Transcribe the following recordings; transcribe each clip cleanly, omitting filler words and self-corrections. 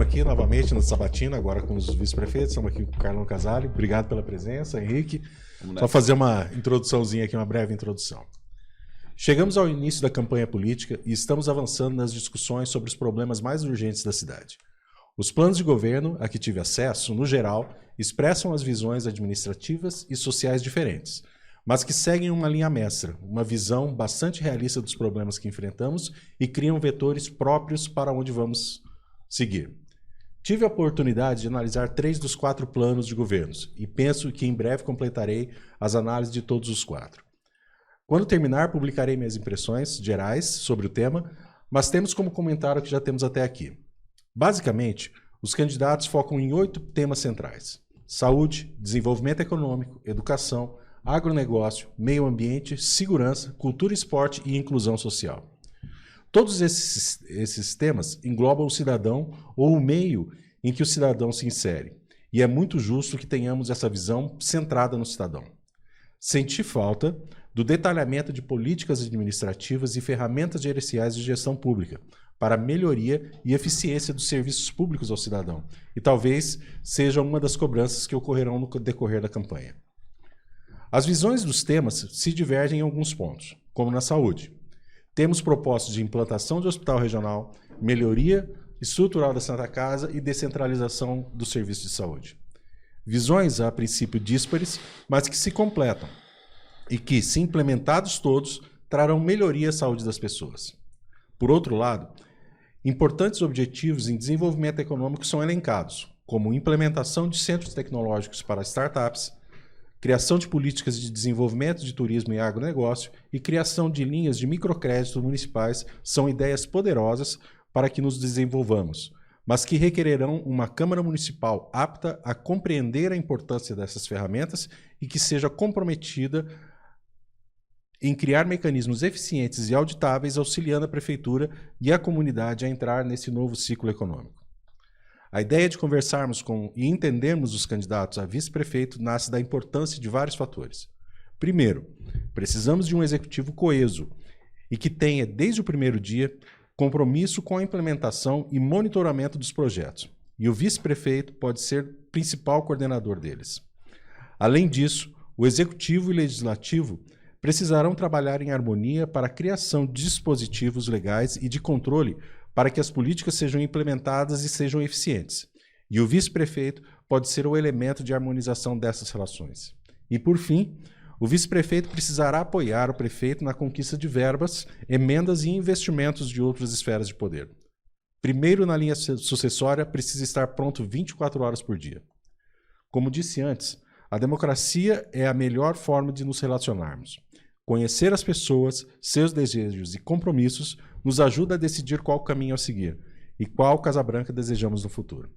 Estamos aqui novamente no Sabatina, agora com os vice-prefeitos. Estamos aqui com o Carlão Casale. Obrigado pela presença, Henrique. Só fazer uma introduçãozinha aqui, uma breve introdução. Chegamos ao início da campanha política e estamos avançando nas discussões sobre os problemas mais urgentes da cidade. Os planos de governo a que tive acesso, no geral, expressam as visões administrativas e sociais diferentes, mas que seguem uma linha mestra, uma visão bastante realista dos problemas que enfrentamos e criam vetores próprios para onde vamos seguir. Tive a oportunidade de analisar 3 dos 4 planos de governos e penso que em breve completarei as análises de todos os 4. Quando terminar, publicarei minhas impressões gerais sobre o tema, mas temos como comentário o que já temos até aqui. Basicamente, os candidatos focam em 8 temas centrais: saúde, desenvolvimento econômico, educação, agronegócio, meio ambiente, segurança, cultura, esporte e inclusão social. Todos esses temas englobam o cidadão ou o meio em que o cidadão se insere, e é muito justo que tenhamos essa visão centrada no cidadão. Senti falta do detalhamento de políticas administrativas e ferramentas gerenciais de gestão pública para melhoria e eficiência dos serviços públicos ao cidadão, e talvez seja uma das cobranças que ocorrerão no decorrer da campanha. As visões dos temas se divergem em alguns pontos, como na saúde. Temos propostas de implantação de hospital regional, melhoria estrutural da Santa Casa e descentralização do serviço de saúde. Visões, a princípio, díspares, mas que se completam e que, se implementados todos, trarão melhoria à saúde das pessoas. Por outro lado, importantes objetivos em desenvolvimento econômico são elencados, como implementação de centros tecnológicos para startups, criação de políticas de desenvolvimento de turismo e agronegócio e criação de linhas de microcrédito municipais são ideias poderosas para que nos desenvolvamos, mas que requererão uma Câmara Municipal apta a compreender a importância dessas ferramentas e que seja comprometida em criar mecanismos eficientes e auditáveis, auxiliando a Prefeitura e a comunidade a entrar nesse novo ciclo econômico. A ideia de conversarmos com e entendermos os candidatos a vice-prefeito nasce da importância de vários fatores. Primeiro, precisamos de um executivo coeso e que tenha, desde o primeiro dia, compromisso com a implementação e monitoramento dos projetos, e o vice-prefeito pode ser principal coordenador deles. Além disso, o executivo e legislativo precisarão trabalhar em harmonia para a criação de dispositivos legais e de controle para que as políticas sejam implementadas e sejam eficientes. E o vice-prefeito pode ser o elemento de harmonização dessas relações. E, por fim, o vice-prefeito precisará apoiar o prefeito na conquista de verbas, emendas e investimentos de outras esferas de poder. Primeiro, na linha sucessória, precisa estar pronto 24 horas por dia. Como disse antes, a democracia é a melhor forma de nos relacionarmos. Conhecer as pessoas, seus desejos e compromissos nos ajuda a decidir qual caminho a seguir e qual Casa Branca desejamos no futuro.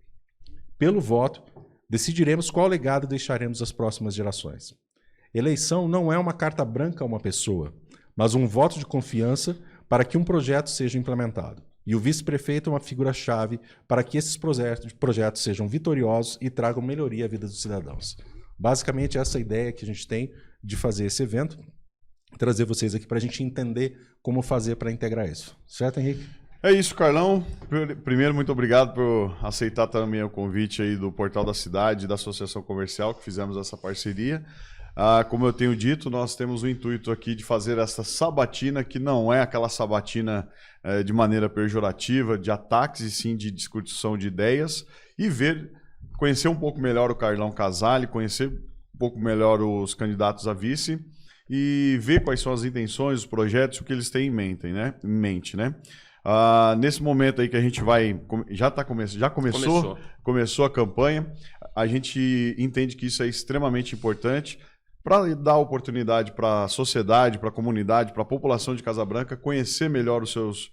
Pelo voto, decidiremos qual legado deixaremos às próximas gerações. Eleição não é uma carta branca a uma pessoa, mas um voto de confiança para que um projeto seja implementado. E o vice-prefeito é uma figura-chave para que esses projetos sejam vitoriosos e tragam melhoria à vida dos cidadãos. Basicamente, essa é a ideia que a gente tem de fazer esse evento, trazer vocês aqui para a gente entender como fazer para integrar isso. Certo, Henrique? É isso, Carlão. Primeiro, muito obrigado por aceitar também o convite aí do Portal da Cidade e da Associação Comercial, que fizemos essa parceria. Como eu tenho dito, nós temos o intuito aqui de fazer essa sabatina, que não é aquela sabatina de maneira pejorativa, de ataques, e sim de discussão de ideias, e conhecer um pouco melhor o Carlão Casale, conhecer um pouco melhor os candidatos a vice, e ver quais são as intenções, os projetos, o que eles têm em mente, né? Nesse momento aí que a gente vai... Começou a campanha, a gente entende que isso é extremamente importante para dar oportunidade para a sociedade, para a comunidade, para a população de Casa Branca conhecer melhor os seus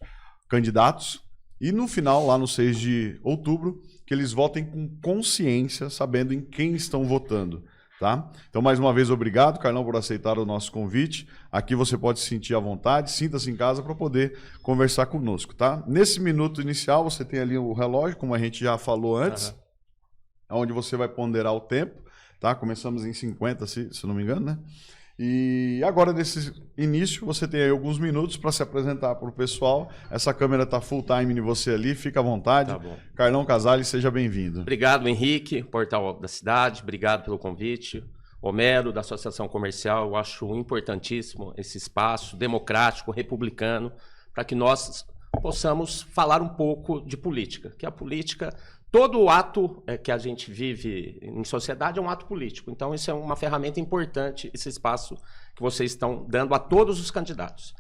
candidatos e no final, lá no 6 de outubro, que eles votem com consciência, sabendo em quem estão votando. Tá? Então, mais uma vez, obrigado, Carlão, por aceitar o nosso convite. Aqui você pode se sentir à vontade, sinta-se em casa para poder conversar conosco. Tá? Nesse minuto inicial, você tem ali o relógio, como a gente já falou antes, onde você vai ponderar o tempo. Tá? Começamos em 50, se não me engano, né? E agora, nesse início, você tem aí alguns minutos para se apresentar para o pessoal. Essa câmera está full time em você ali, fica à vontade. Tá bom. Carlão Casale, seja bem-vindo. Obrigado, Henrique, Portal da Cidade, obrigado pelo convite. Homero, da Associação Comercial, eu acho importantíssimo esse espaço democrático, republicano, para que nós possamos falar um pouco de política, que a política... Todo ato que a gente vive em sociedade é um ato político. Então, isso é uma ferramenta importante, esse espaço que vocês estão dando a todos os candidatos,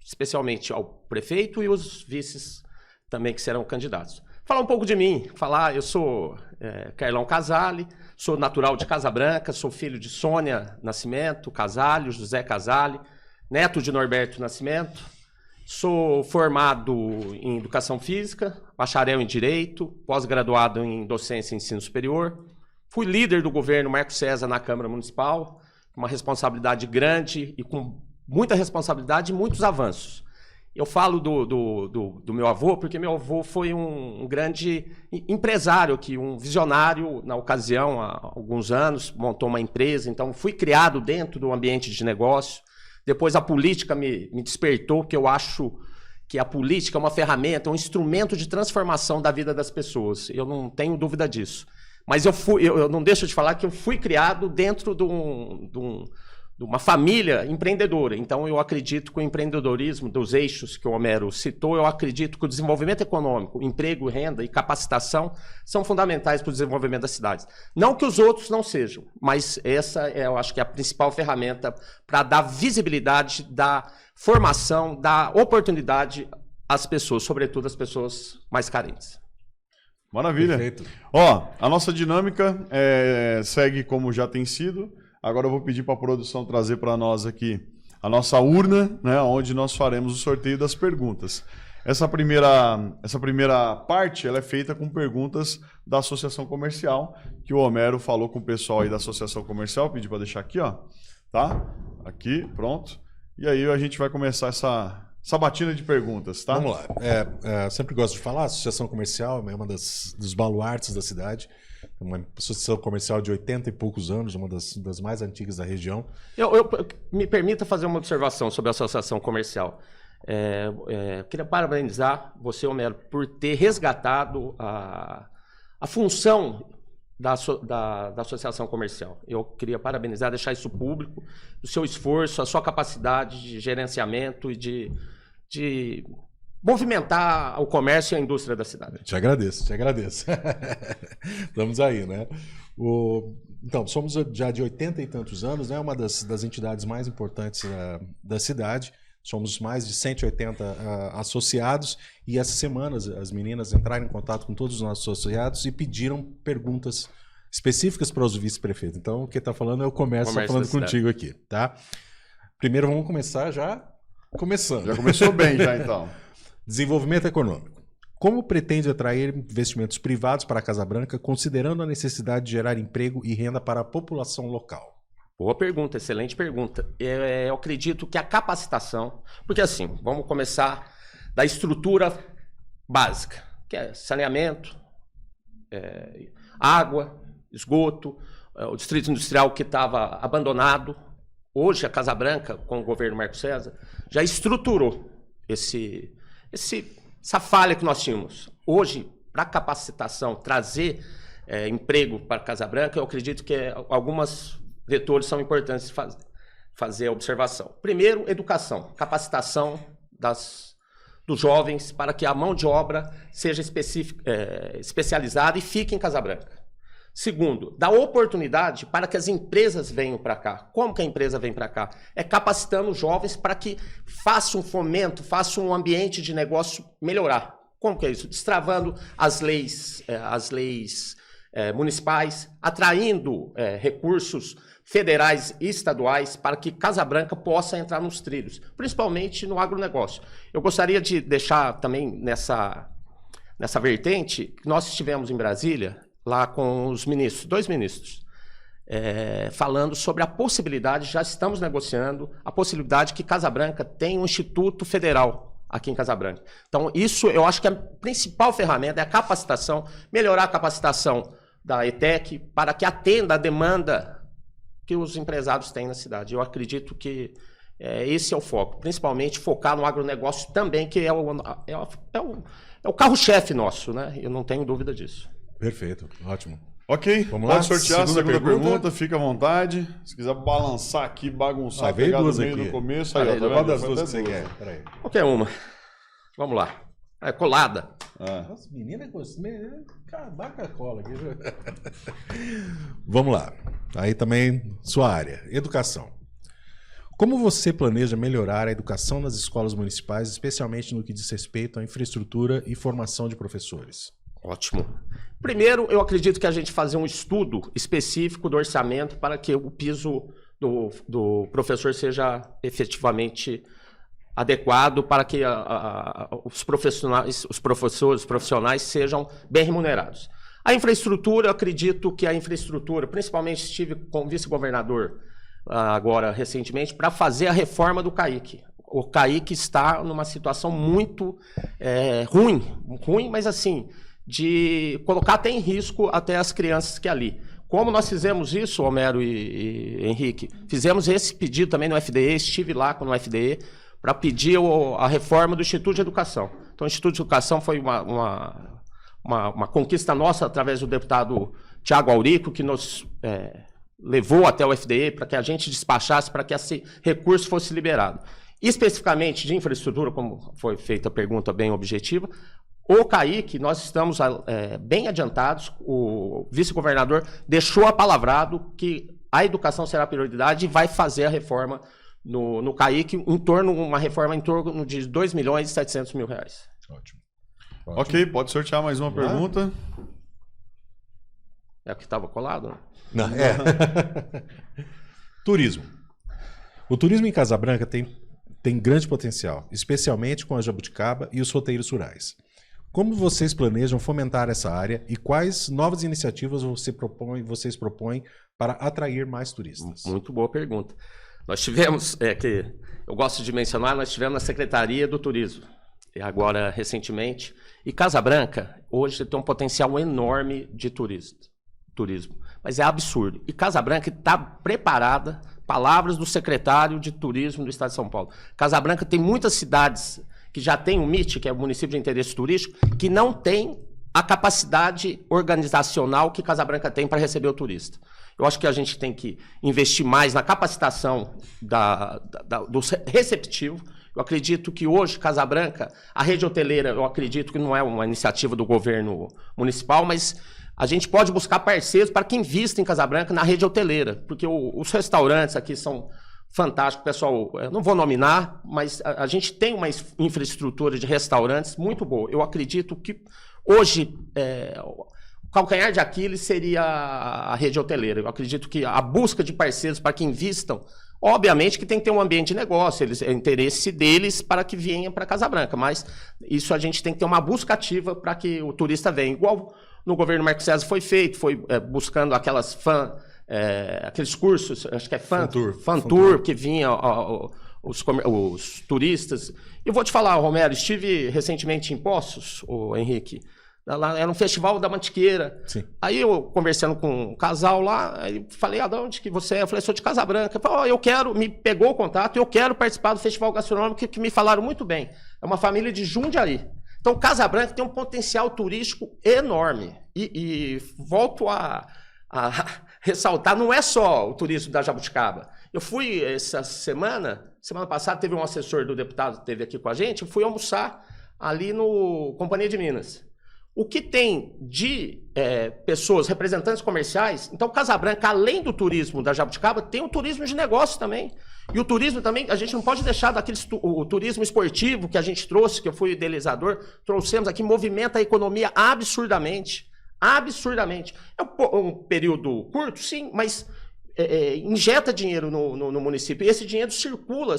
especialmente ao prefeito e os vices também que serão candidatos. Falar um pouco de mim, eu sou Carlão Casale, sou natural de Casa Branca, sou filho de Sônia Nascimento Casale, José Casale, neto de Norberto Nascimento. Sou formado em Educação Física, bacharel em Direito, pós-graduado em Docência e Ensino Superior. Fui líder do governo Marco César na Câmara Municipal, com uma responsabilidade grande e com muita responsabilidade e muitos avanços. Eu falo do meu avô, porque meu avô foi um grande empresário, um visionário na ocasião, há alguns anos, montou uma empresa, então fui criado dentro do ambiente de negócio. Depois a política me despertou, porque eu acho que a política é uma ferramenta, um instrumento de transformação da vida das pessoas. Eu não tenho dúvida disso. Mas eu não deixo de falar que eu fui criado dentro de uma família empreendedora. Então eu acredito que o empreendedorismo, dos eixos que o Homero citou, eu acredito que o desenvolvimento econômico, emprego, renda e capacitação são fundamentais para o desenvolvimento das cidades. Não que os outros não sejam, mas essa eu acho que é a principal ferramenta para dar visibilidade, dar formação, dar oportunidade às pessoas, sobretudo às pessoas mais carentes. Maravilha. Perfeito. A nossa dinâmica segue como já tem sido. Agora eu vou pedir para a produção trazer para nós aqui a nossa urna, né, onde nós faremos o sorteio das perguntas. Essa primeira parte ela é feita com perguntas da Associação Comercial, que o Homero falou com o pessoal aí da Associação Comercial, pedi para deixar aqui, ó, tá? Aqui, pronto. E aí a gente vai começar essa batina de perguntas, tá? Vamos lá. Sempre gosto de falar, a Associação Comercial é uma dos baluartes da cidade. Uma associação comercial de 80 e poucos anos, uma das mais antigas da região. Me permita fazer uma observação sobre a associação comercial. Queria parabenizar você, Homero, por ter resgatado a função da associação comercial. Eu queria parabenizar, deixar isso público, o seu esforço, a sua capacidade de gerenciamento e de movimentar o comércio e a indústria da cidade. Te agradeço. Estamos aí, né? Então, somos já de 80 e tantos anos, né? Uma das entidades mais importantes da cidade. Somos mais de 180 associados e essa semana as meninas entraram em contato com todos os nossos associados e pediram perguntas específicas para os vice-prefeitos. Então, o que está falando é o comércio está falando contigo aqui, tá? Primeiro, vamos começar já começando. Já começou bem, já então. Desenvolvimento econômico. Como pretende atrair investimentos privados para a Casa Branca, considerando a necessidade de gerar emprego e renda para a população local? Boa pergunta, excelente pergunta. Eu acredito que a capacitação... Porque assim, vamos começar da estrutura básica, que é saneamento, água, esgoto, o distrito industrial que estava abandonado. Hoje, a Casa Branca, com o governo Marco César, já estruturou essa falha que nós tínhamos. Hoje, para capacitação, trazer emprego para a Casa Branca, eu acredito que algumas vetores são importantes de fazer a observação. Primeiro, educação, capacitação dos jovens para que a mão de obra seja especializada e fique em Casa Branca. Segundo, dar oportunidade para que as empresas venham para cá. Como que a empresa vem para cá? É capacitando os jovens para que faça um fomento, faça um ambiente de negócio melhorar. Como que é isso? Destravando as leis municipais, atraindo recursos federais e estaduais para que Casa Branca possa entrar nos trilhos, principalmente no agronegócio. Eu gostaria de deixar também nessa vertente que nós estivemos em Brasília, lá com os ministros, 2 ministros, falando sobre a possibilidade, já estamos negociando, a possibilidade que Casa Branca tenha um instituto federal aqui em Casa Branca. Então, isso eu acho que a principal ferramenta é a capacitação, melhorar a capacitação da ETEC para que atenda a demanda que os empresários têm na cidade. Eu acredito que esse é o foco, principalmente focar no agronegócio também, que é o carro-chefe nosso, né? Eu não tenho dúvida disso. Perfeito, ótimo. Ok, vamos lá. Pode sortear a segunda pergunta, fica à vontade. Se quiser balançar aqui, bagunçar, pegar do meio aqui do começo. Aí, qual das duas que você quer? Peraí. Qualquer uma. Vamos lá. Colada. Nossa, menina acabar com a cola aqui. Vamos lá. Aí também sua área, educação. Como você planeja melhorar a educação nas escolas municipais, especialmente no que diz respeito à infraestrutura e formação de professores? Ótimo. Primeiro, eu acredito que a gente fazer um estudo específico do orçamento para que o piso do professor seja efetivamente adequado para que os profissionais sejam bem remunerados. A infraestrutura, eu acredito que a infraestrutura, principalmente estive com o vice-governador agora recentemente, para fazer a reforma do CAIC. O CAIC está numa situação muito ruim, mas assim, de colocar até em risco até as crianças que ali. Como nós fizemos isso, Homero e Henrique, fizemos esse pedido também no FDE, estive lá no FDE, para pedir a reforma do Instituto de Educação. Então, o Instituto de Educação foi uma conquista nossa através do deputado Tiago Aurico, que nos levou até o FDE para que a gente despachasse para que esse recurso fosse liberado. Especificamente de infraestrutura, como foi feita a pergunta bem objetiva, o CAIC, nós estamos bem adiantados, o vice-governador deixou apalavrado que a educação será prioridade e vai fazer a reforma no CAIC, uma reforma em torno de R$ 2.700.000. Ótimo. Ok, pode sortear mais uma pergunta. É o que estava colado, né? Não, Turismo. O turismo em Casa Branca tem grande potencial, especialmente com a jabuticaba e os roteiros rurais. Como vocês planejam fomentar essa área e quais novas iniciativas vocês propõem para atrair mais turistas? Muito boa pergunta. Nós tivemos, que eu gosto de mencionar, nós tivemos na Secretaria do Turismo, e agora recentemente, e Casa Branca hoje tem um potencial enorme de turismo, mas é absurdo. E Casa Branca está preparada, palavras do secretário de Turismo do Estado de São Paulo. Casa Branca tem muitas cidades que já tem o MIT, que é o Município de Interesse Turístico, que não tem a capacidade organizacional que Casa Branca tem para receber o turista. Eu acho que a gente tem que investir mais na capacitação do receptivo. Eu acredito que hoje, Casa Branca, a rede hoteleira, eu acredito que não é uma iniciativa do governo municipal, mas a gente pode buscar parceiros para que invista em Casa Branca na rede hoteleira, porque os restaurantes aqui são fantásticos, pessoal, eu não vou nominar, mas a gente tem uma infraestrutura de restaurantes muito boa. Eu acredito que hoje o calcanhar de Aquiles seria a rede hoteleira. Eu acredito que a busca de parceiros para que invistam, obviamente que tem que ter um ambiente de negócio, é interesse deles para que venham para Casa Branca, mas isso a gente tem que ter uma busca ativa para que o turista venha. Igual no governo Marcos César foi feito, foi buscando aqueles cursos, acho que é Fan Tour, que vinha os turistas. Eu vou te falar, Romero, estive recentemente em Poços, o Henrique, lá era um festival da Mantiqueira. Sim. Aí eu conversando com um casal lá, aí falei, de onde que você é? Eu falei, sou de Casa Branca. Ele falou, me pegou o contato, eu quero participar do festival gastronômico, que me falaram muito bem. É uma família de Jundiaí. Então, Casa Branca tem um potencial turístico enorme. E volto a ressaltar, não é só o turismo da Jabuticaba. Eu fui essa semana passada, teve um assessor do deputado que esteve aqui com a gente, eu fui almoçar ali no Companhia de Minas. O que tem de pessoas, representantes comerciais, então Casa Branca, além do turismo da Jabuticaba, tem o turismo de negócio também. E o turismo também, a gente não pode deixar o turismo esportivo que a gente trouxe, que eu fui idealizador, trouxemos aqui, movimenta a economia absurdamente. Absurdamente. É um período curto, sim, mas injeta dinheiro no município. E esse dinheiro circula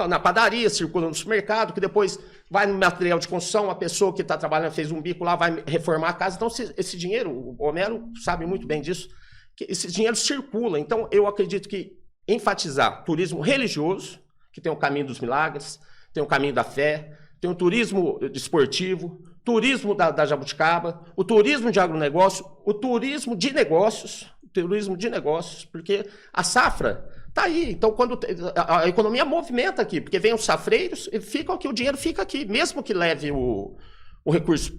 na padaria, circula no supermercado, que depois vai no material de construção, a pessoa que está trabalhando fez um bico lá, vai reformar a casa. Então, esse dinheiro, o Homero sabe muito bem disso, que esse dinheiro circula. Então, eu acredito que enfatizar turismo religioso, que tem o caminho dos milagres, tem o caminho da fé, tem o turismo esportivo, turismo da Jabuticaba, o turismo de agronegócio, o turismo de negócios, turismo de negócios, porque a safra está aí. Então, quando a economia movimenta aqui, porque vem os safreiros e ficam aqui, o dinheiro fica aqui, mesmo que leve o recurso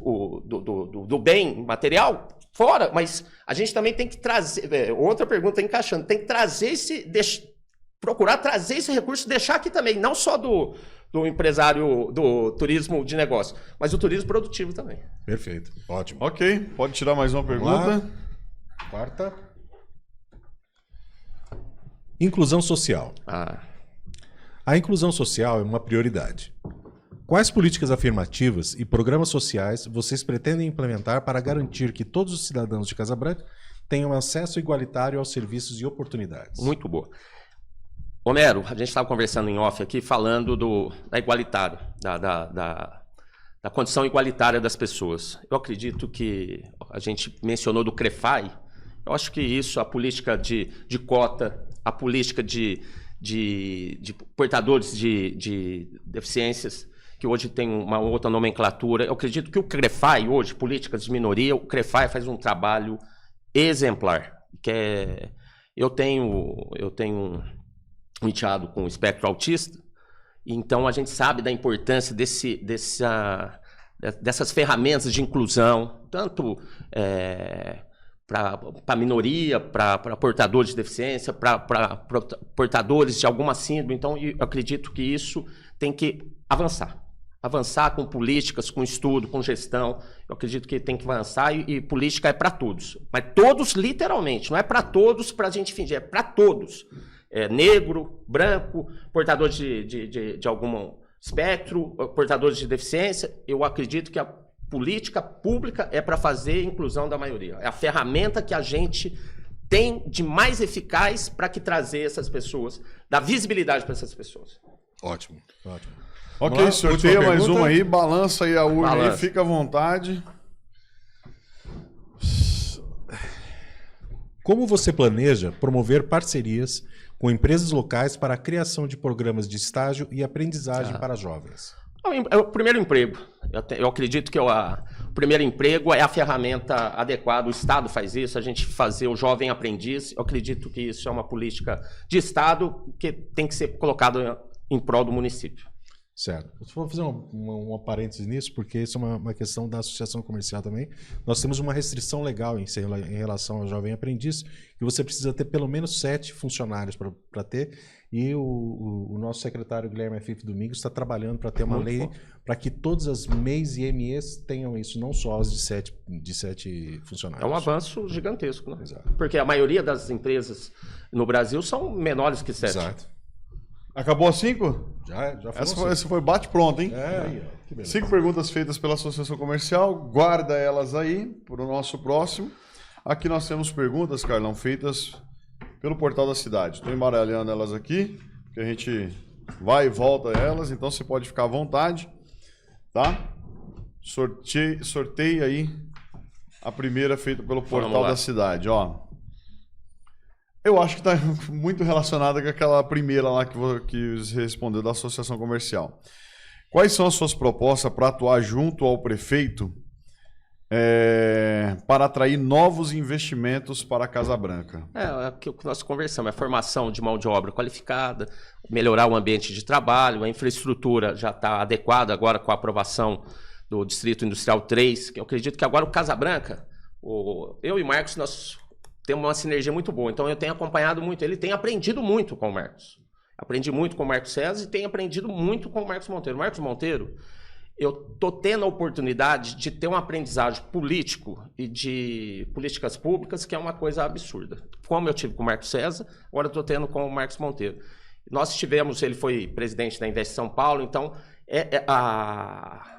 do bem material fora, mas a gente também tem que trazer, outra pergunta encaixando, tem que trazer procurar trazer esse recurso, deixar aqui também, não só do empresário do turismo de negócio, mas o turismo produtivo também. Perfeito, ótimo. Ok, pode tirar mais uma pergunta. Quarta. Inclusão social. A inclusão social é uma prioridade. Quais políticas afirmativas e programas sociais vocês pretendem implementar para garantir que todos os cidadãos de Casa Branca tenham acesso igualitário aos serviços e oportunidades? Muito boa. Homero, a gente estava conversando em off aqui, falando da igualitário, da condição igualitária das pessoas. Eu acredito que a gente mencionou do CREFAI. Eu acho que isso, a política de cota, a política de portadores de deficiências, que hoje tem uma outra nomenclatura. Eu acredito que o CREFAI hoje, políticas de minoria, o CREFAI faz um trabalho exemplar. Eu tenho um enteado com espectro autista, então a gente sabe da importância dessas ferramentas de inclusão, tanto para a minoria, para portadores de deficiência, para portadores de alguma síndrome. Então, eu acredito que isso tem que avançar com políticas, com estudo, com gestão. Eu acredito que tem que avançar e política é para todos. Mas todos, literalmente, não é para todos para a gente fingir, é para todos. Negro, branco, portador de algum espectro, portadores de deficiência. Eu acredito que a política pública é para fazer a inclusão da maioria. É a ferramenta que a gente tem de mais eficaz para que trazer essas pessoas, dar visibilidade para essas pessoas. Ótimo, ótimo. Ok, sorteia mais uma aí, balança aí a urna aí, fica à vontade. Como você planeja promover parcerias com empresas locais para a criação de programas de estágio e aprendizagem para jovens? É o primeiro emprego. Eu acredito que o primeiro emprego é a ferramenta adequada. O Estado faz isso, a gente fazer o jovem aprendiz. Eu acredito que isso é uma política de Estado que tem que ser colocada em prol do município. Certo. Eu vou fazer uma parêntese nisso, porque isso é uma questão da associação comercial também. Nós temos uma restrição legal em relação ao jovem aprendiz, que você precisa ter pelo menos 7 funcionários para ter, e o nosso secretário Guilherme Afif Domingos está trabalhando para ter uma lei para que todas as MEIs e MEs tenham isso, não só as de 7 funcionários. É um avanço gigantesco, né? Exato. Porque a maioria das empresas no Brasil são menores que 7. Exato. Acabou as 5? Já foi. Essa foi bate-pronto, hein? Que beleza. 5 perguntas feitas pela Associação Comercial. Guarda elas aí para o nosso próximo. Aqui nós temos perguntas, Carlão, feitas pelo Portal da Cidade. Estou embaralhando elas aqui, que a gente vai e volta elas, então você pode ficar à vontade, tá? Sorteia aí a primeira feita pelo Portal da Cidade, ó. Eu acho que está muito relacionada com aquela primeira lá que você respondeu da Associação Comercial. Quais são as suas propostas para atuar junto ao prefeito para atrair novos investimentos para a Casa Branca? É o que nós conversamos, a formação de mão de obra qualificada, melhorar o ambiente de trabalho, a infraestrutura já está adequada agora com a aprovação do Distrito Industrial 3, que eu acredito que agora o Casa Branca, eu e o Marcos, nós temos uma sinergia muito boa, então eu tenho acompanhado muito, ele tem aprendido muito com o Marcos. Aprendi muito com o Marcos César e tenho aprendido muito com o Marcos Monteiro. O Marcos Monteiro, eu estou tendo a oportunidade de ter um aprendizagem político e de políticas públicas que é uma coisa absurda. Como eu tive com o Marcos César, agora estou tendo com o Marcos Monteiro. Nós tivemos, ele foi presidente da Invest São Paulo, então a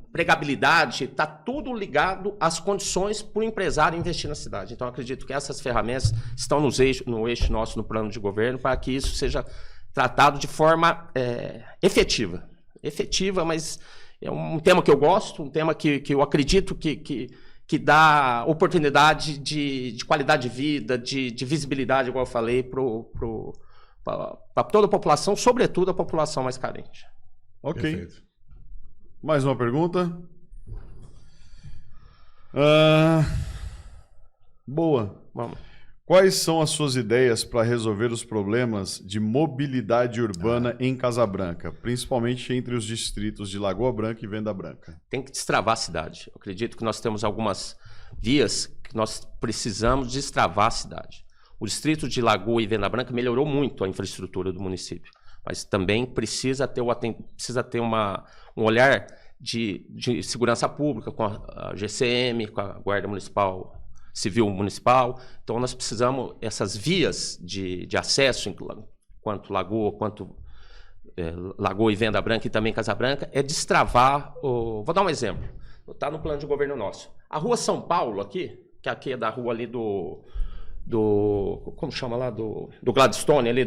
empregabilidade está tudo ligado às condições para o empresário investir na cidade. Então, acredito que essas ferramentas estão no eixo nosso, no plano de governo, para que isso seja tratado de forma efetiva. Efetiva, mas é um tema que eu gosto, um tema que eu acredito que dá oportunidade de qualidade de vida, de visibilidade, igual eu falei, para toda a população, sobretudo a população mais carente. Ok. Perfeito. Mais uma pergunta. Boa. Vamos. Quais são as suas ideias para resolver os problemas de mobilidade urbana em Casabranca, principalmente entre os distritos de Lagoa Branca e Venda Branca? Tem que destravar a cidade. Eu acredito que nós temos algumas vias que nós precisamos destravar a cidade. O distrito de Lagoa e Venda Branca melhorou muito a infraestrutura do município, mas também precisa ter um olhar de segurança pública com a GCM, com a Guarda Municipal, Civil Municipal. Então nós precisamos, essas vias de acesso, quanto Lagoa, Lagoa e Venda Branca e também Casabranca, é destravar. Vou dar um exemplo, está no plano de governo nosso. A rua São Paulo aqui, que aqui é da rua ali como chama lá, do Gladstone ali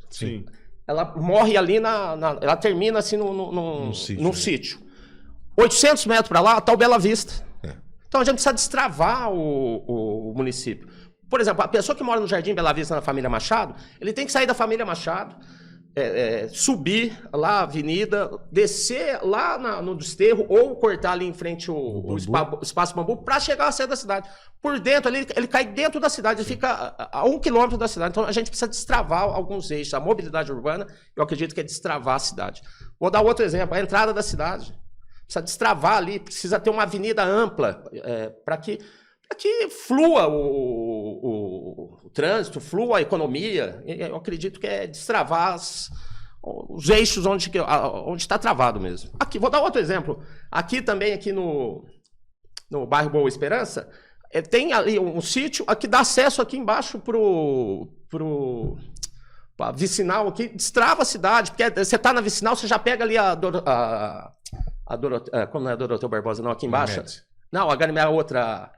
Sim. Ela morre ali ela termina assim num sítio. 800 metros para lá está o Bela Vista. Então a gente precisa destravar o município. Por exemplo, a pessoa que mora no Jardim Bela Vista, na família Machado, ele tem que sair da família Machado, subir lá a avenida, descer lá no Desterro ou cortar ali em frente o Espaço Bambu para chegar à sede da cidade. Por dentro ali, ele cai dentro da cidade, ele fica a 1 quilômetro da cidade. Então a gente precisa destravar alguns eixos. A mobilidade urbana, eu acredito que é destravar a cidade. Vou dar outro exemplo, a entrada da cidade. Precisa destravar ali, precisa ter uma avenida ampla para que flua o trânsito, flua a economia. Eu acredito que é destravar os eixos onde está travado mesmo. Aqui, vou dar outro exemplo. Aqui também, aqui no bairro Boa Esperança, tem ali um sítio que dá acesso aqui embaixo pro vicinal aqui, destrava a cidade, porque você está na vicinal, você já pega ali como não é a Doroteu Barbosa, não, aqui embaixo. Não, a Ganymede é a outra.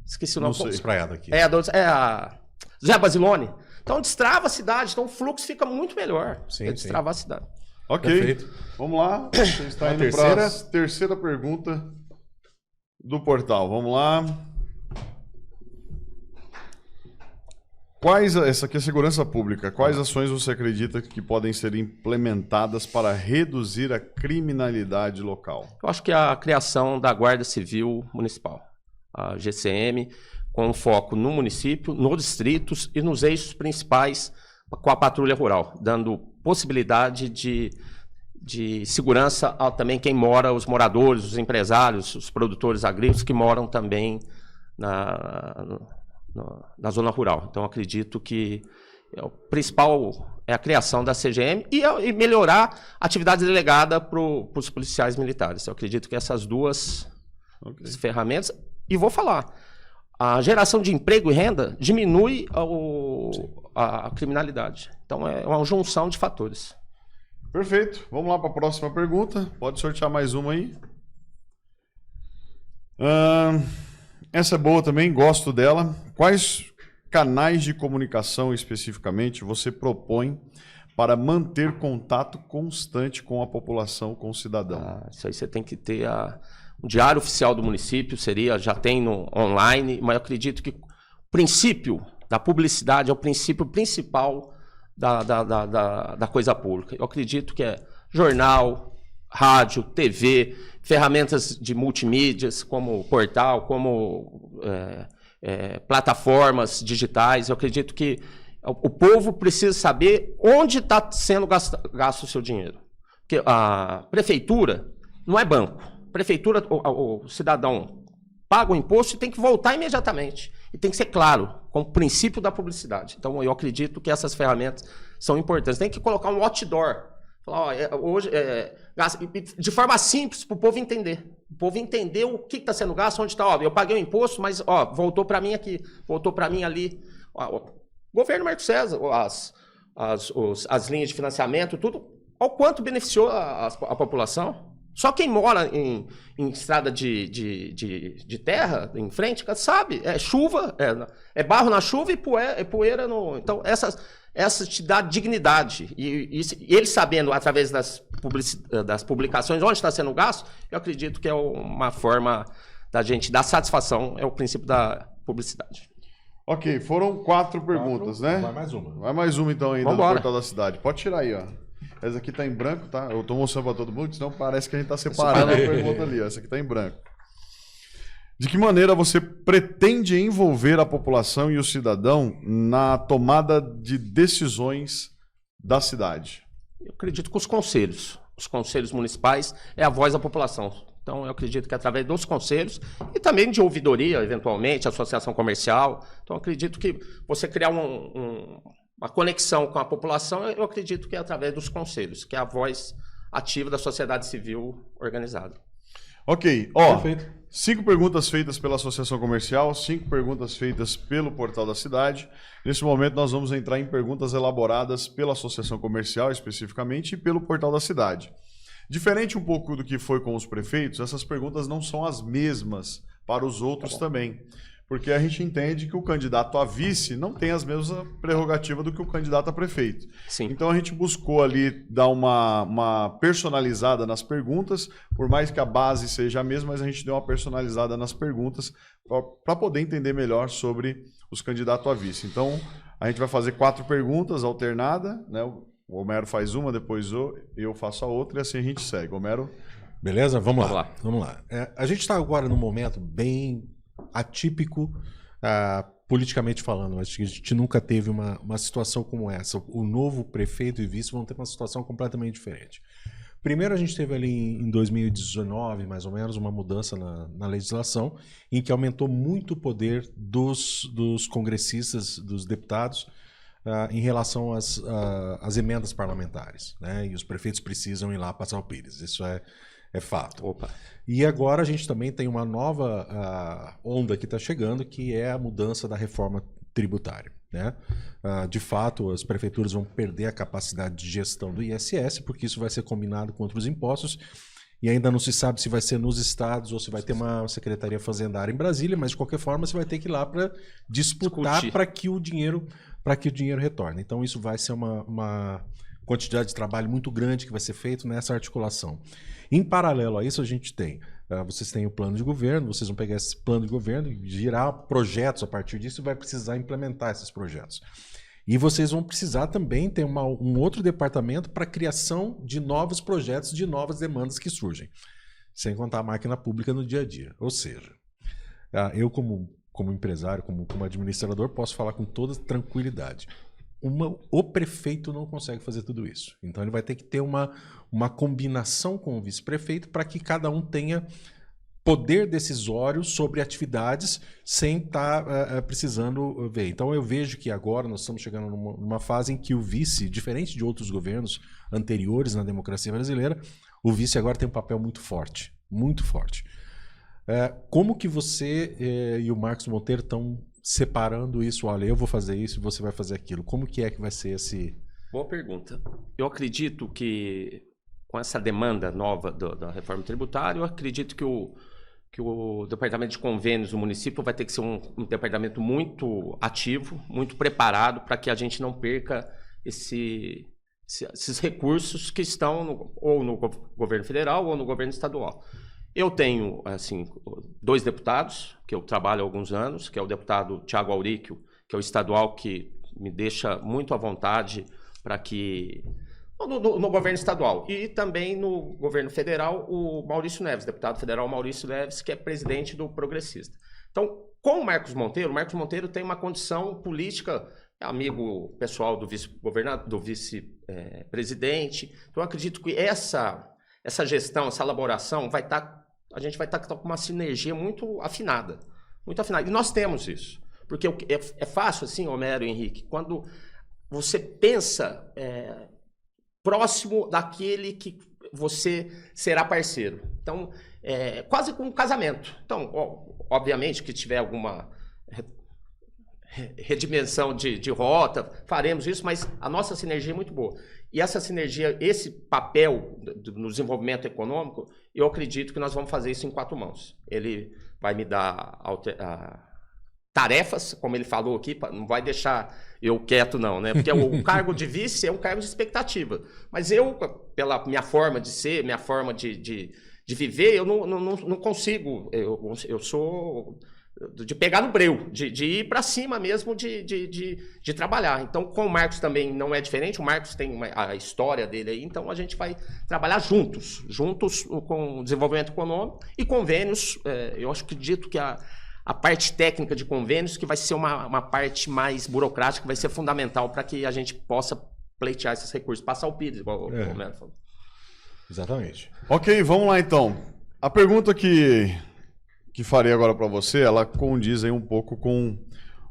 Esqueci o nome. Não sei. Espraiada aqui. É a Zé Basilone. Então destrava a cidade, então o fluxo fica muito melhor. Sim, destravar a cidade. Ok, perfeito. Vamos lá. Você está indo para a terceira pergunta do portal. Vamos lá. Essa aqui é segurança pública. Quais ações você acredita que podem ser implementadas para reduzir a criminalidade local? Eu acho que a criação da Guarda Civil Municipal, a GCM, com foco no município, nos distritos e nos eixos principais com a patrulha rural, dando possibilidade de segurança a também quem mora, os moradores, os empresários, os produtores agrícolas que moram também na zona rural. Então, acredito que o principal é a criação da CGM e melhorar a atividade delegada para os policiais militares. Eu acredito que essas duas ferramentas... E vou falar, a geração de emprego e renda diminui a criminalidade. Então, é uma junção de fatores. Perfeito. Vamos lá para a próxima pergunta. Pode sortear mais uma aí. Essa é boa também, gosto dela. Quais canais de comunicação especificamente você propõe para manter contato constante com a população, com o cidadão? Isso aí você tem que ter o diário oficial do município, já tem no online, mas eu acredito que o princípio da publicidade é o princípio principal da coisa pública. Eu acredito que é jornal, rádio, TV, ferramentas de multimídias, como portal, como plataformas digitais. Eu acredito que o povo precisa saber onde está sendo gasto o seu dinheiro. Porque a prefeitura não é banco. Prefeitura, o cidadão paga o imposto e tem que voltar imediatamente. E tem que ser claro, com o princípio da publicidade. Então, eu acredito que essas ferramentas são importantes. Tem que colocar um outdoor. Falar, hoje, de forma simples, para o povo entender. O povo entender o que está sendo gasto, onde está. Eu paguei o imposto, mas voltou para mim aqui, voltou para mim ali. O governo Marco César, as linhas de financiamento, tudo, ao quanto beneficiou a população. Só quem mora em estrada de terra, em frente, sabe, é chuva, é barro na chuva e poeira no... Então, essa te dá dignidade. E ele sabendo, através das publicações, onde está sendo gasto, eu acredito que é uma forma da gente dar satisfação, é o princípio da publicidade. Ok, foram 4 perguntas, né? Vai mais uma. Vai mais uma então ainda. Vambora. No portal da cidade. Pode tirar aí, ó. Essa aqui tá em branco, tá? Eu tô mostrando para todo mundo, senão parece que a gente tá separando a pergunta ali, ó. Essa aqui tá em branco. De que maneira você pretende envolver a população e o cidadão na tomada de decisões da cidade? Eu acredito que os conselhos municipais é a voz da população. Então, eu acredito que através dos conselhos e também de ouvidoria, eventualmente, associação comercial. Então, eu acredito que você criar uma conexão com a população, eu acredito que é através dos conselhos, que é a voz ativa da sociedade civil organizada. Ok, ó, 5 perguntas feitas pela Associação Comercial, 5 perguntas feitas pelo Portal da Cidade. Nesse momento nós vamos entrar em perguntas elaboradas pela Associação Comercial especificamente e pelo Portal da Cidade. Diferente um pouco do que foi com os prefeitos, essas perguntas não são as mesmas para os outros também. Porque a gente entende que o candidato a vice não tem as mesmas prerrogativas do que o candidato a prefeito. Sim. Então a gente buscou ali dar uma personalizada nas perguntas, por mais que a base seja a mesma, mas a gente deu uma personalizada nas perguntas para poder entender melhor sobre os candidatos a vice. Então a gente vai fazer 4 perguntas alternadas, né? O Homero faz uma, depois eu faço a outra e assim a gente segue. Homero? Beleza? Vamos lá. A gente está agora num momento bem atípico, politicamente falando. Acho que a gente nunca teve uma situação como essa. O novo prefeito e vice vão ter uma situação completamente diferente. Primeiro, a gente teve ali em 2019, mais ou menos, uma mudança na legislação em que aumentou muito o poder dos congressistas, dos deputados, em relação às emendas parlamentares, né? E os prefeitos precisam ir lá passar o pires. Isso é fato. Opa. E agora a gente também tem uma nova onda que está chegando, que é a mudança da reforma tributária, né? De fato, as prefeituras vão perder a capacidade de gestão do ISS, porque isso vai ser combinado com outros impostos, e ainda não se sabe se vai ser nos estados ou se vai ter uma secretaria fazendária em Brasília, mas de qualquer forma você vai ter que ir lá para disputar para que o dinheiro retorne. Então isso vai ser uma quantidade de trabalho muito grande que vai ser feito nessa articulação. Em paralelo a isso, a gente tem, vocês têm o plano de governo, vocês vão pegar esse plano de governo e gerar projetos a partir disso e vai precisar implementar esses projetos. E vocês vão precisar também ter um outro departamento para a criação de novos projetos, de novas demandas que surgem, sem contar a máquina pública no dia a dia. Ou seja, eu como empresário, como administrador, posso falar com toda tranquilidade. O prefeito não consegue fazer tudo isso. Então ele vai ter que ter uma combinação com o vice-prefeito para que cada um tenha poder decisório sobre atividades sem estar precisando ver. Então eu vejo que agora nós estamos chegando numa fase em que o vice, diferente de outros governos anteriores na democracia brasileira, o vice agora tem um papel muito forte, muito forte. Como que você e o Marcos Monteiro estão separando isso? Olha, eu vou fazer isso e você vai fazer aquilo. Como que vai ser esse... Boa pergunta. Eu acredito que com essa demanda nova da reforma tributária, eu acredito que o departamento de convênios do município vai ter que ser um departamento muito ativo, muito preparado para que a gente não perca esses recursos que estão ou no governo federal ou no governo estadual. Eu tenho, assim, 2 deputados, que eu trabalho há alguns anos, que é o deputado Thiago Auríquio, que é o estadual, que me deixa muito à vontade para que... No governo estadual. E também no governo federal, o Maurício Neves, deputado federal Maurício Neves, que é presidente do Progressista. Então, com o Marcos Monteiro tem uma condição política, amigo pessoal do vice-governador, do vice-presidente. Então, eu acredito que essa gestão, essa elaboração, a gente vai estar com uma sinergia muito afinada. Muito afinada. E nós temos isso. Porque é fácil, assim, Homero e Henrique, quando você pensa próximo daquele que você será parceiro. Então, quase como um casamento. Então, obviamente que tiver alguma redimensão de rota, faremos isso, mas a nossa sinergia é muito boa. E essa sinergia, esse papel no desenvolvimento econômico, eu acredito que nós vamos fazer isso em 4 mãos. Ele vai me dar tarefas, como ele falou aqui, não vai deixar eu quieto não, né? Porque o cargo de vice é um cargo de expectativa. Mas eu, pela minha forma de ser, minha forma de viver, eu não consigo. Eu sou de pegar no breu, de ir para cima mesmo, de trabalhar. Então, com o Marcos também não é diferente, o Marcos tem a história dele aí, então a gente vai trabalhar juntos com o desenvolvimento econômico e convênios. Eu acredito que a parte técnica de convênios que vai ser uma parte mais burocrática, que vai ser fundamental para que a gente possa pleitear esses recursos, passar o PIDs, igual o Romero falou. Exatamente. Ok, vamos lá então. A pergunta que farei agora para você, ela condiz aí um pouco com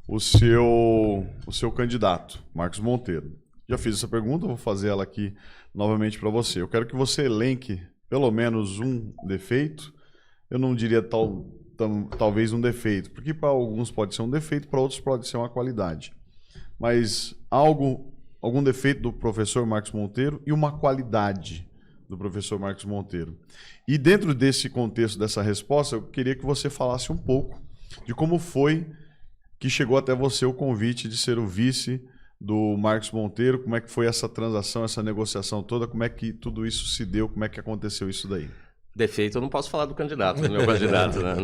o seu candidato, Marcos Monteiro. Já fiz essa pergunta, vou fazer ela aqui novamente para você. Eu quero que você elenque pelo menos um defeito. Eu não diria talvez um defeito, porque para alguns pode ser um defeito, para outros pode ser uma qualidade. Mas algum defeito do professor Marcos Monteiro e uma qualidade do professor Marcos Monteiro. E dentro desse contexto, dessa resposta, eu queria que você falasse um pouco de como foi que chegou até você o convite de ser o vice do Marcos Monteiro, como é que foi essa transação, essa negociação toda, como é que tudo isso se deu, como é que aconteceu isso daí? Defeito, eu não posso falar do candidato, do meu candidato. Né?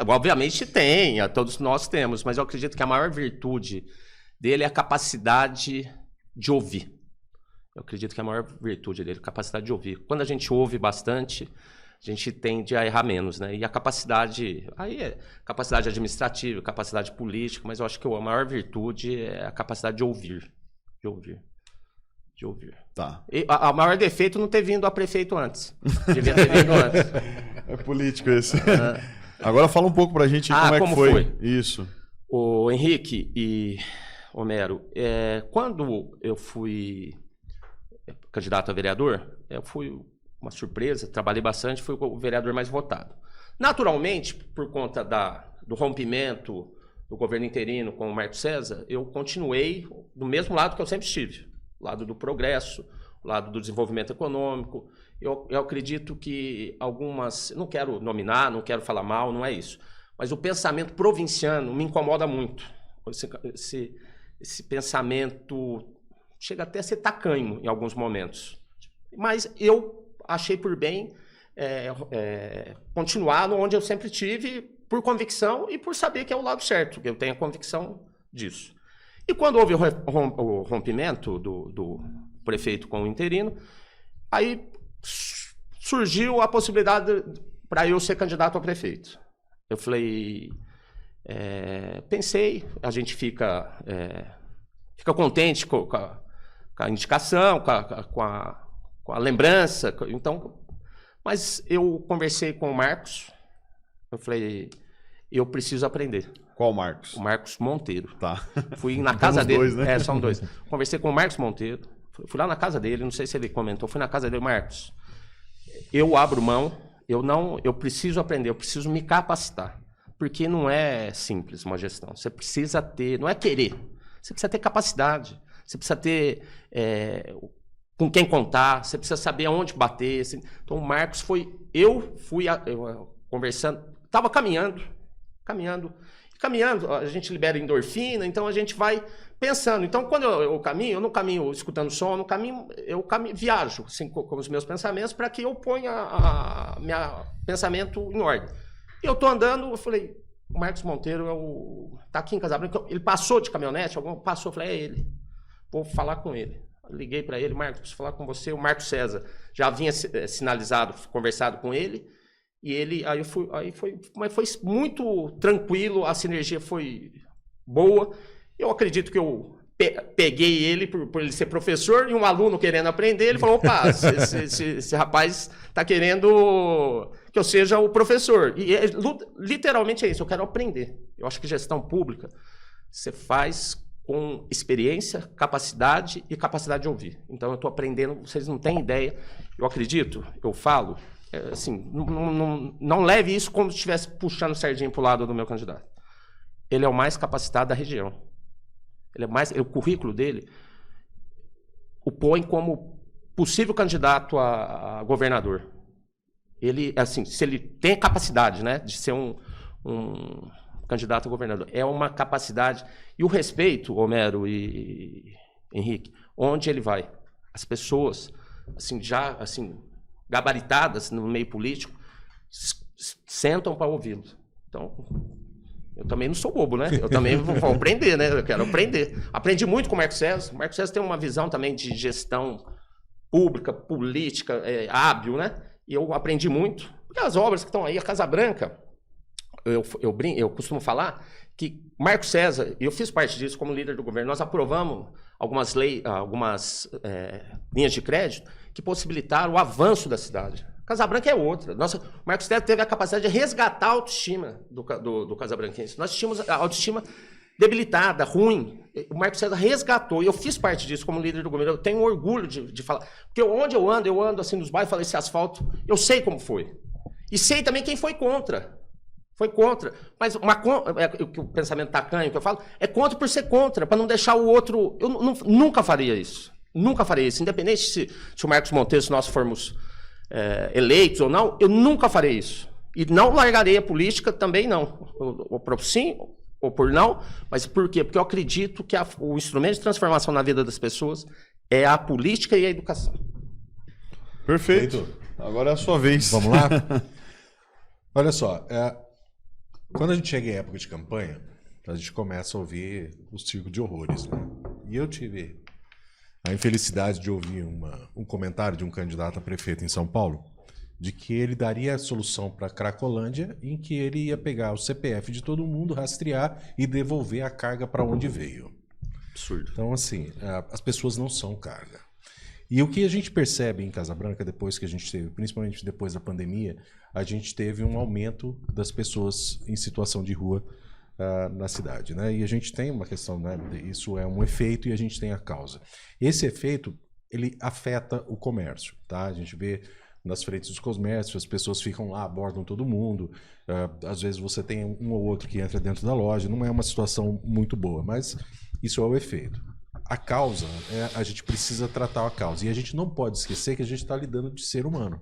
Obviamente tem, todos nós temos, mas eu acredito que a maior virtude dele é a capacidade de ouvir. Eu acredito que a maior virtude dele é a capacidade de ouvir. Quando a gente ouve bastante, a gente tende a errar menos, né? E a capacidade, aí é capacidade administrativa, capacidade política, mas eu acho que a maior virtude é a capacidade de ouvir. De ouvir. Tá. E a maior defeito não ter vindo a prefeito antes. Devia ter vindo antes. É político esse. Agora fala um pouco pra gente como é que foi. Isso. O Henrique e Homero, quando eu fui candidato a vereador, fui uma surpresa, trabalhei bastante, fui o vereador mais votado. Naturalmente, por conta do rompimento do governo interino com o Marcos César, eu continuei do mesmo lado que eu sempre estive, o lado do progresso, o lado do desenvolvimento econômico. Eu acredito que não quero nominar, não quero falar mal, não é isso, mas o pensamento provinciano me incomoda muito. Esse pensamento chega até a ser tacanho em alguns momentos. Mas eu achei por bem continuar onde eu sempre tive, por convicção e por saber que é o lado certo, que eu tenho a convicção disso. E quando houve o rompimento do prefeito com o interino, aí surgiu a possibilidade para eu ser candidato a prefeito. Eu falei, pensei, a gente fica contente com a indicação, com a lembrança. Então, mas eu conversei com o Marcos, eu falei, eu preciso aprender. Qual Marcos? O Marcos Monteiro. Tá. Fui na casa dele. Dois, né? São dois. Conversei com o Marcos Monteiro, fui lá na casa dele, não sei se ele comentou, fui na casa dele, Marcos, eu abro mão, eu preciso aprender, eu preciso me capacitar, porque não é simples uma gestão, você precisa ter, não é querer, você precisa ter capacidade, você precisa ter com quem contar, você precisa saber aonde bater. Então o Marcos eu fui conversando, estava caminhando, a gente libera endorfina, então a gente vai pensando. Então quando eu caminho, eu não caminho escutando som, eu viajo assim, com os meus pensamentos para que eu ponha meu pensamento em ordem. E eu tô andando, eu falei, o Marcos Monteiro tá aqui em Casablanca, ele passou de caminhonete, passou, eu falei, é ele, vou falar com ele. Liguei para ele, Marcos, preciso falar com você. O Marcos César já havia sinalizado, conversado com ele, e ele, mas foi muito tranquilo, a sinergia foi boa. Eu acredito que eu peguei ele por ele ser professor e um aluno querendo aprender, ele falou, opa, esse rapaz está querendo que eu seja o professor. E literalmente é isso, eu quero aprender. Eu acho que gestão pública você faz com experiência, capacidade e capacidade de ouvir. Então eu estou aprendendo, vocês não têm ideia. Eu acredito, eu falo, assim, não leve isso como se estivesse puxando sardinha para o lado do meu candidato. Ele é o mais capacitado da região. O currículo dele o põe como possível candidato a governador. Ele, assim, se ele tem capacidade, né, de ser um candidato a governador, é uma capacidade. E o respeito, Homero e Henrique, onde ele vai? As pessoas, assim, já assim, gabaritadas no meio político, sentam para ouvi-lo. Então, Eu também não sou bobo, né? Eu também vou aprender, né? Eu quero aprender. Aprendi muito com o Marco César. O Marco César tem uma visão também de gestão pública, política, hábil, né? E eu aprendi muito. Porque as obras que estão aí, a Casa Branca, eu costumo falar que Marco César, e eu fiz parte disso como líder do governo, nós aprovamos algumas linhas de crédito que possibilitaram o avanço da cidade. Casa Branca é outra. O Marco César teve a capacidade de resgatar a autoestima do casabranquense. Nós tínhamos a autoestima debilitada, ruim. O Marco César resgatou. E eu fiz parte disso como líder do governo. Eu tenho orgulho de falar. Porque onde eu ando assim nos bairros, falei, esse asfalto, eu sei como foi. E sei também quem foi contra. Foi contra. Mas o pensamento tacanho que eu falo é contra por ser contra, para não deixar o outro... Eu nunca faria isso. Nunca faria isso. Independente se o Marcos Monteiro, se nós formos eleitos ou não, eu nunca farei isso. E não largarei a política também não. Ou por sim, ou por não. Mas por quê? Porque eu acredito que o instrumento de transformação na vida das pessoas é a política e a educação. Perfeito. Agora é a sua vez. Vamos lá? Olha só, quando a gente chega em época de campanha, a gente começa a ouvir o circo de horrores, né? E eu tive a infelicidade de ouvir um comentário de um candidato a prefeito em São Paulo, de que ele daria a solução para a Cracolândia, em que ele ia pegar o CPF de todo mundo, rastrear e devolver a carga para onde veio. Absurdo. Então, assim, as pessoas não são carga. E o que a gente percebe em Casa Branca, depois que a gente teve, principalmente depois da pandemia, a gente teve um aumento das pessoas em situação de rua na cidade, né? E a gente tem uma questão, né? Isso é um efeito e a gente tem a causa. Esse efeito, ele afeta o comércio, tá? A gente vê nas frentes dos comércios, as pessoas ficam lá, abordam todo mundo, às vezes você tem um ou outro que entra dentro da loja, não é uma situação muito boa, mas isso é o efeito. A causa, a gente precisa tratar a causa, e a gente não pode esquecer que a gente está lidando de ser humano,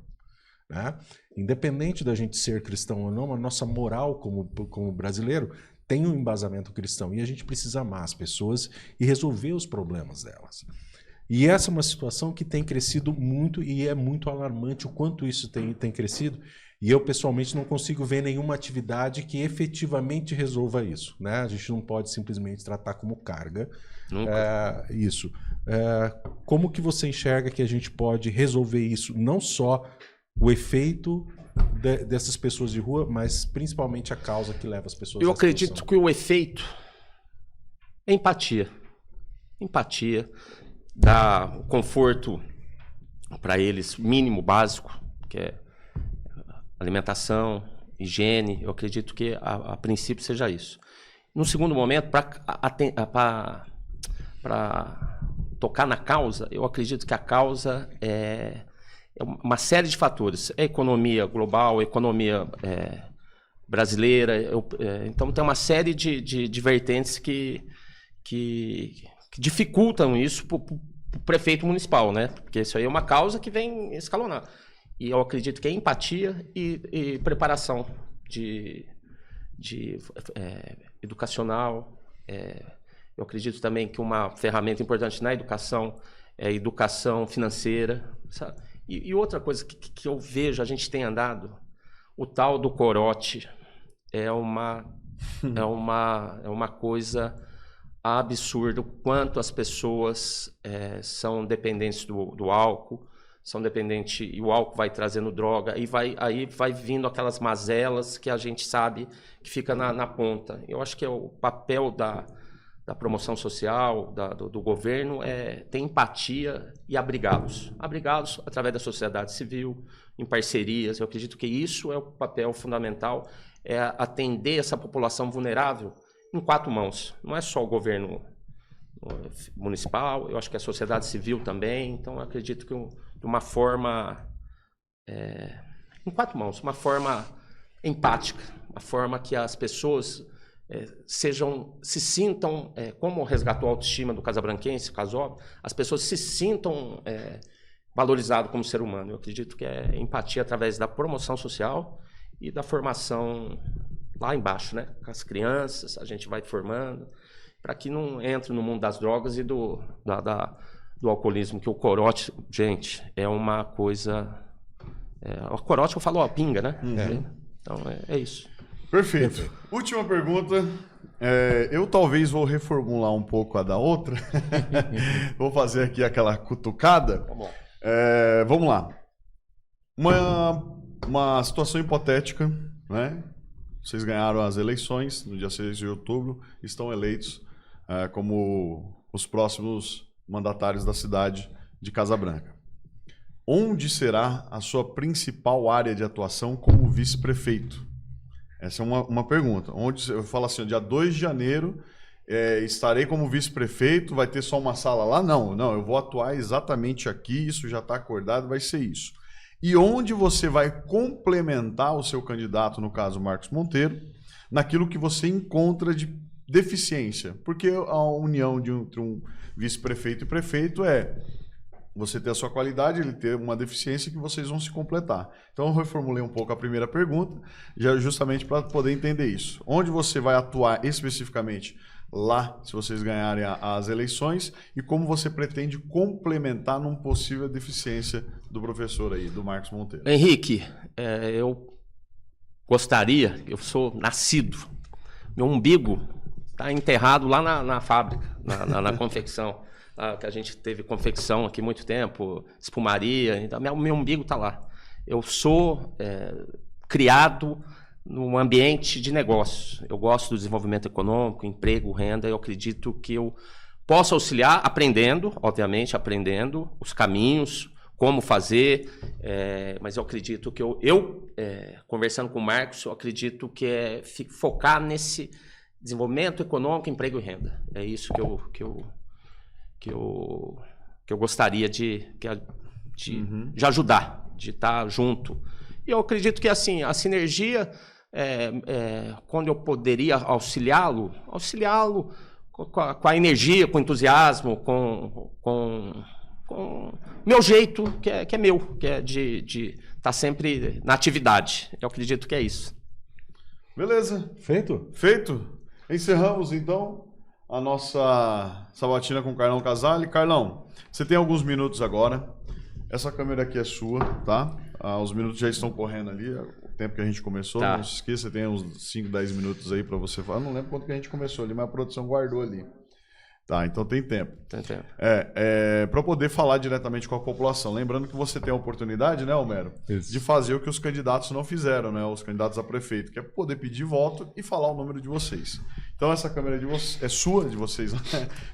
né? Independente da gente ser cristão ou não, a nossa moral como brasileiro tem um embasamento cristão e a gente precisa amar as pessoas e resolver os problemas delas. E essa é uma situação que tem crescido muito e é muito alarmante o quanto isso tem crescido. E eu, pessoalmente, não consigo ver nenhuma atividade que efetivamente resolva isso, né? A gente não pode simplesmente tratar como carga isso. Como que você enxerga que a gente pode resolver isso? Não só o efeito dessas pessoas de rua, mas principalmente a causa que leva as pessoas Eu acredito que o efeito é empatia. Empatia, dar conforto para eles, mínimo básico, que é alimentação, higiene. Eu acredito que a princípio seja isso. No segundo momento, para tocar na causa, eu acredito que a causa é uma série de fatores. É economia global, economia brasileira. Então tem uma série de vertentes que dificultam isso para o prefeito municipal, né? Porque isso aí é uma causa que vem escalonar. E eu acredito que é empatia e preparação educacional. Eu acredito também que uma ferramenta importante na educação é a educação financeira, sabe? E outra coisa que eu vejo, a gente tem andado, o tal do corote é uma coisa absurda, o quanto as pessoas são dependentes do álcool, são dependentes, e o álcool vai trazendo droga, e aí vai vindo aquelas mazelas que a gente sabe que fica na ponta. Eu acho que é o papel da promoção social, do governo, ter empatia e abrigá-los. Abrigá-los através da sociedade civil, em parcerias. Eu acredito que isso é o papel fundamental, atender essa população vulnerável em 4 mãos. Não é só o governo municipal, eu acho que a sociedade civil também. Então, eu acredito que de uma forma, em 4 mãos, uma forma empática, uma forma que as pessoas se sintam, como resgatou a autoestima do casabranquense, Casóbio, as pessoas se sintam valorizadas como ser humano. Eu acredito que é empatia através da promoção social e da formação lá embaixo, né? Com as crianças, a gente vai formando, para que não entre no mundo das drogas e do alcoolismo, que o corote, gente, é uma coisa... o corote eu falo, pinga, né? Então, é isso. Perfeito. Última pergunta. Eu talvez vou reformular um pouco a da outra. Vou fazer aqui aquela cutucada. Tá bom. Vamos lá. Uma situação hipotética, né? Vocês ganharam as eleições no dia 6 de outubro, estão eleitos como os próximos mandatários da cidade de Casabranca. Onde será a sua principal área de atuação como vice-prefeito? Essa é uma pergunta. Onde eu falo assim, dia 2 de janeiro estarei como vice-prefeito, vai ter só uma sala lá? Não, eu vou atuar exatamente aqui, isso já está acordado, vai ser isso. E onde você vai complementar o seu candidato, no caso Marcos Monteiro, naquilo que você encontra de deficiência. Porque a união entre um vice-prefeito e prefeito você ter a sua qualidade, ele ter uma deficiência que vocês vão se completar. Então eu reformulei um pouco a primeira pergunta, justamente para poder entender isso. Onde você vai atuar especificamente lá, se vocês ganharem as eleições, e como você pretende complementar numa possível deficiência do professor aí, do Marcos Monteiro. Henrique, eu gostaria, eu sou nascido, meu umbigo está enterrado lá na fábrica, na confecção, que a gente teve confecção aqui muito tempo, espumaria, então meu umbigo está lá. Eu sou criado num ambiente de negócios. Eu gosto do desenvolvimento econômico, emprego, renda. Eu acredito que eu posso auxiliar aprendendo, obviamente, aprendendo os caminhos, como fazer, mas eu acredito que conversando com o Marcos, eu acredito que focar nesse desenvolvimento econômico, emprego e renda. É isso que eu gostaria de ajudar, de estar junto. E eu acredito que assim, a sinergia, quando eu poderia auxiliá-lo com a energia, com o entusiasmo, com meu jeito, que é meu, que é de estar sempre na atividade. Eu acredito que é isso. Beleza. Feito? Feito. Encerramos, então, a nossa sabatina com o Carlão Casale. Carlão, você tem alguns minutos agora. Essa câmera aqui é sua, tá? Os minutos já estão correndo ali, o tempo que a gente começou. Tá. Não se esqueça, você tem uns 5, 10 minutos aí para você falar. Eu não lembro quanto que a gente começou ali, mas a produção guardou ali. Tá, então tem tempo. Tem tempo. Para poder falar diretamente com a população. Lembrando que você tem a oportunidade, né, Homero, de fazer o que os candidatos não fizeram, né? Os candidatos a prefeito, que é poder pedir voto e falar o número de vocês. Então essa câmera é sua, de vocês.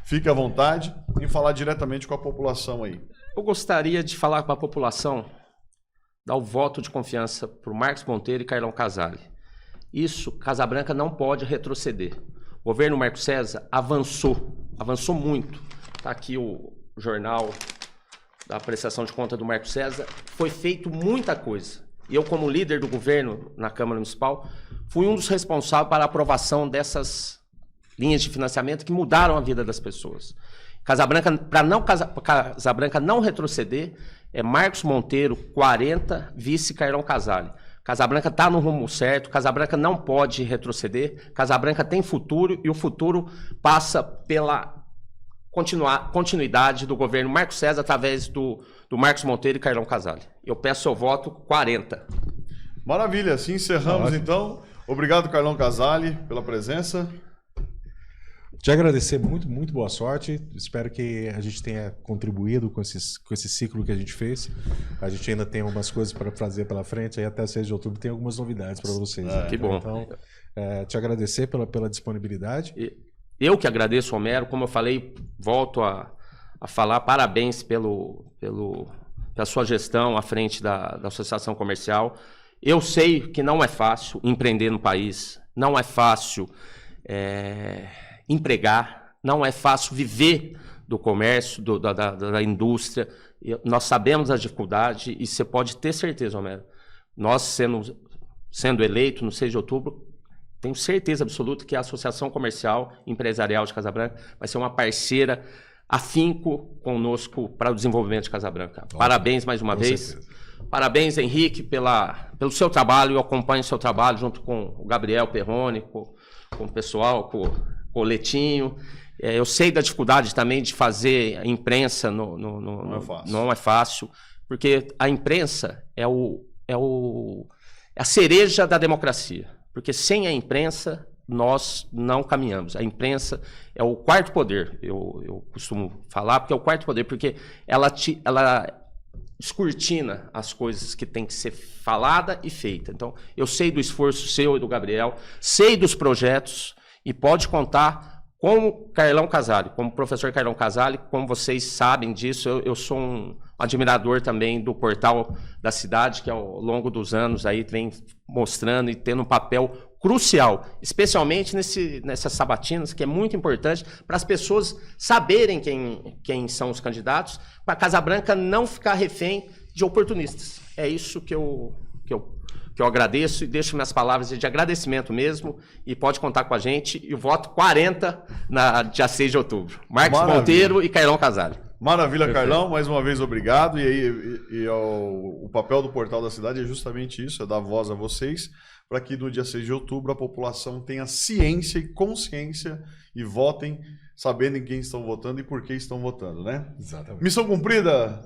Fique à vontade em falar diretamente com a população aí. Eu gostaria de falar com a população, dar o voto de confiança para o Marcos Monteiro e Carlão Casale. Isso, Casabranca não pode retroceder. O governo Marcos César avançou muito. Está aqui o jornal da prestação de conta do Marcos César. Foi feito muita coisa. E eu, como líder do governo na Câmara Municipal, fui um dos responsáveis para a aprovação dessas linhas de financiamento que mudaram a vida das pessoas. Casabranca, para Casabranca não retroceder, é Marcos Monteiro, 40, vice Carlão Casale. Casabranca está no rumo certo, Casabranca não pode retroceder, Casabranca tem futuro e o futuro passa pela continuidade do governo Marcos César através do Marcos Monteiro e Carlão Casale. Eu peço seu voto 40. Maravilha, assim encerramos então. Obrigado, Carlão Casale, pela presença. Te agradecer, muito boa sorte. Espero que a gente tenha contribuído com esse ciclo que a gente fez. A gente ainda tem algumas coisas para fazer pela frente. Aí até 6 de outubro tem algumas novidades para vocês. Que bom. Então, te agradecer pela disponibilidade. Eu que agradeço, Homero. Como eu falei, volto a falar parabéns pela sua gestão à frente da Associação Comercial. Eu sei que não é fácil empreender no país. Não é fácil empregar, não é fácil viver do comércio, da indústria. Nós sabemos a dificuldade e você pode ter certeza, Homero, nós sendo eleito no 6 de outubro, tenho certeza absoluta que a Associação Comercial Empresarial de Casabranca vai ser uma parceira afinco conosco para o desenvolvimento de Casabranca. Ótimo. Parabéns mais uma vez. Certeza. Parabéns, Henrique, pelo seu trabalho. Eu acompanho o seu trabalho junto com o Gabriel Perrone, com o pessoal, com o Letinho. Eu sei da dificuldade também de fazer a imprensa, não é fácil, porque a imprensa é a cereja da democracia. porque sem a imprensa nós não caminhamos. A imprensa é o quarto poder, eu costumo falar, porque é o quarto poder, porque ela descortina as coisas que tem que ser falada e feita. Então, eu sei do esforço seu e do Gabriel, sei dos projetos e pode contar com o Carlão Casale, como o professor Carlão Casale, como vocês sabem disso, eu sou um admirador também do Portal da Cidade, que ao longo dos anos aí vem mostrando e tendo um papel crucial, especialmente nessas sabatinas, que é muito importante para as pessoas saberem quem são os candidatos, para a Casa Branca não ficar refém de oportunistas. É isso que eu agradeço e deixo minhas palavras de agradecimento mesmo, e pode contar com a gente, e o voto 40 na dia 6 de outubro. Marcos Monteiro e Carlão Casale. Maravilha, Carlão, mais uma vez obrigado. E o papel do Portal da Cidade é justamente isso, é dar voz a vocês, para que no dia 6 de outubro a população tenha ciência e consciência e votem sabendo em quem estão votando e por que estão votando, né? Exatamente. Missão cumprida?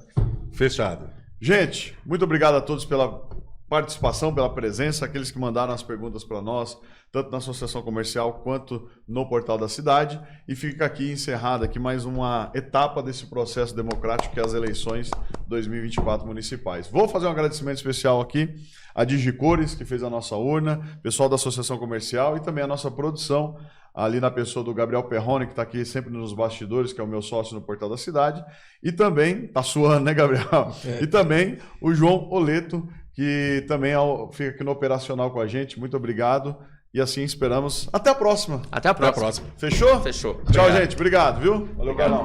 Fechado. Gente, muito obrigado a todos pela participação, pela presença, aqueles que mandaram as perguntas para nós, tanto na Associação Comercial quanto no Portal da Cidade. E fica aqui encerrada aqui mais uma etapa desse processo democrático que é as eleições 2024 municipais. Vou fazer um agradecimento especial aqui a Digicores, que fez a nossa urna, pessoal da Associação Comercial e também a nossa produção, ali na pessoa do Gabriel Perrone, que está aqui sempre nos bastidores, que é o meu sócio no Portal da Cidade, e também, tá suando, né, Gabriel? E também o João Oleto, que também fica aqui no operacional com a gente. Muito obrigado. E assim esperamos. Até a próxima. Até a próxima. Fechou? Fechou. Tchau, gente. Obrigado, viu? Valeu, Carlão.